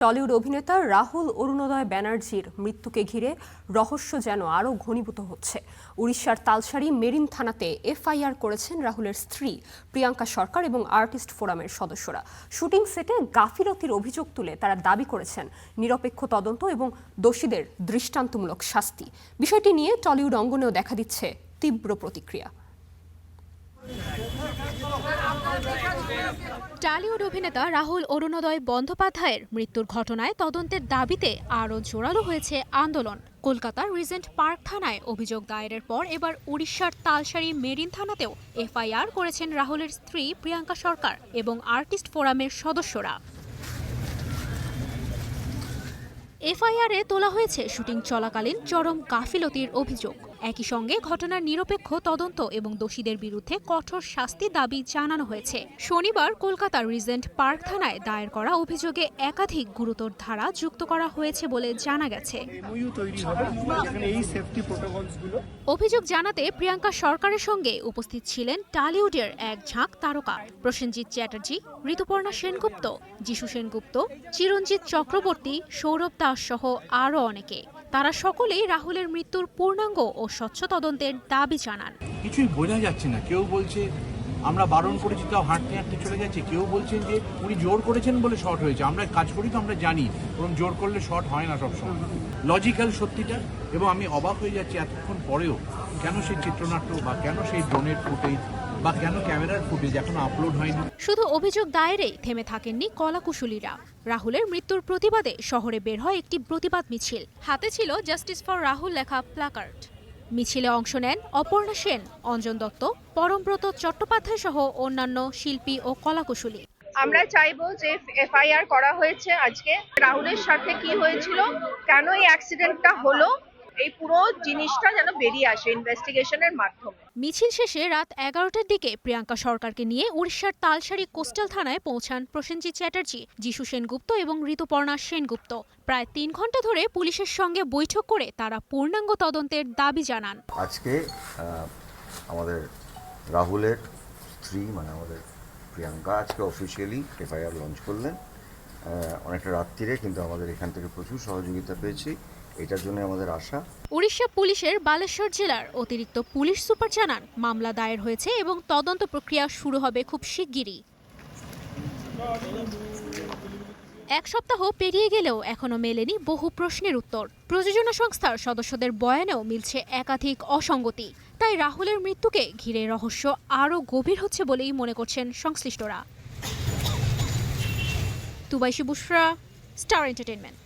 Tollywood অভিনেতা রাহুল অরুণোদয় ব্যানার্জির মৃত্যুকে ঘিরে রহস্য যেন আরও ঘনীভূত হচ্ছে। উড়িষ্যার তালসারি মেরিন থানাতে এফআইআর করেছেন রাহুলের স্ত্রী প্রিয়াঙ্কা সরকার এবং আর্টিস্ট ফোরামের সদস্যরা। শুটিং সেটে গাফিলতির অভিযোগ তুলে তারা দাবি করেছেন নিরপেক্ষ তদন্ত এবং দোষীদের দৃষ্টান্তমূলক শাস্তি। বিষয়টি নিয়ে টলিউড অঙ্গনেও দেখা দিচ্ছে তীব্র প্রতিক্রিয়া। টলিউড অভিনেতা রাহুল অরুণোদয় বন্দ্যোপাধ্যায়ের মৃত্যুর ঘটনায় তদন্তের দাবিতে আরও জোরালো হয়েছে আন্দোলন। কলকাতার রিজেন্ট পার্ক থানায় অভিযোগ দায়েরের পর এবার উড়িষ্যার তালসারি মেরিন থানাতেও এফআইআর করেছেন রাহুলের স্ত্রী প্রিয়াঙ্কা সরকার এবং আর্টিস্ট ফোরামের সদস্যরা। এফআইআরে তোলা হয়েছে শুটিং চলাকালীন চরম গাফিলতির অভিযোগ। একই সঙ্গে ঘটনার নিরপেক্ষ তদন্ত এবং দোষীদের বিরুদ্ধে কঠোর শাস্তির দাবি জানানো হয়েছে। শনিবার কলকাতার রিজেন্ট পার্ক থানায় দায়ের করা অভিযোগে একাধিক গুরুতর ধারা যুক্ত করা হয়েছে বলে জানা গেছে। অভিযোগ জানাতে প্রিয়াঙ্কা সরকারের সঙ্গে উপস্থিত ছিলেন টলিউডের এক ঝাঁক তারকা প্রসেনজিৎ চ্যাটার্জি, ঋতুপর্ণা সেনগুপ্ত, যিশু সেনগুপ্ত, চিরঞ্জিত চক্রবর্তী, সৌরভ দাস সহ আরও অনেকে। তারা সকলেই রাহুলের মৃত্যুর পূর্ণাঙ্গ ও স্বচ্ছ তদন্তের দাবি জানান। কিছুই বোঝা যাচ্ছে না। কেউ বলছে আমরা বারণ করেছি তাও হাঁটতে হাঁটতে চলে যাচ্ছে, কেউ বলছেন যে উনি জোর করেছেন বলে শর্ট হয়েছে। আমরা কাজ করি তো আমরা জানি এবং জোর করলে শর্ট হয় না সবসময়। লজিক্যাল সত্যিটা, এবং আমি অবাক হয়ে যাচ্ছি এতক্ষণ পরেও কেন সেই চিত্রনাট্য বা কেন সেই ড্রোনের ফুটেজ বা কেন ক্যামেরার ফুটেজ এখনো আপলোড হয়নি। শুধু অভিযোগ দায়েরেই থেমে থাকেননি কলাকুশলীরা। রাহুলের মৃত্যুর প্রতিবাদে শহরে বের হয় একটি প্রতিবাদ মিছিল। হাতে ছিল জাস্টিস ফর রাহুল লেখা প্ল্যাকার্ড। মিছিলে অংশ নেন অপর্ণা সেন, অঞ্জন দত্ত, পরমব্রত চট্টোপাধ্যায় সহ অন্যান্য শিল্পী ও কলাকুশলী। আমরা চাইবো যে এফআইআর করা হয়েছে আজকে, রাহুলের সাথে কি হয়েছিল, কেন এই অ্যাক্সিডেন্টটা হলো, এই পুরো জিনিসটা যেন বেরিয়ে আসে ইনভেস্টিগেশনের মাধ্যমে। মিছিল শেষে রাত 11টার দিকে প্রিয়াঙ্কা সরকারকে নিয়ে উড়িষ্যার তালসারি কোস্টাল থানায় পৌঁছান প্রসেনজিৎ চ্যাটার্জি, যিশু সেনগুপ্ত এবং ঋতুপর্ণা সেনগুপ্ত। প্রায় 3 ঘন্টা ধরে পুলিশের সঙ্গে বৈঠক করে তারা পূর্ণাঙ্গ তদন্তের দাবি জানান। আজকে আমাদের রাহুলের স্ত্রী মানে আমাদের প্রিয়াঙ্কা আজকে অফিসিয়ালি এফআইআর লঞ্চ করলেন অনেকটা রাত্রিরে, কিন্তু আমাদের এখান থেকে প্রচুর সহযোগিতা পেয়েছি, এটার জন্য আমাদের আশা। উড়িষ্যা পুলিশের বালেশ্বর জেলার অতিরিক্ত পুলিশ সুপার জানান মামলা দায়ের হয়েছে এবং তদন্ত প্রক্রিয়া শুরু হবে খুব শিগগিরই। 1 সপ্তাহ পেরিয়ে গেলেও এখনো মেলেনি বহু প্রশ্নের উত্তর। প্রযোজনা সংস্থার সদস্যদের বয়ানেও মিলছে একাধিক অসঙ্গতি। তাই রাহুলের মৃত্যুকে ঘিরে রহস্য আরও গভীর হচ্ছে বলেই মনে করছেন সংশ্লিষ্টরা। তুবাইশি বুশরা, স্টার এন্টারটেইনমেন্ট।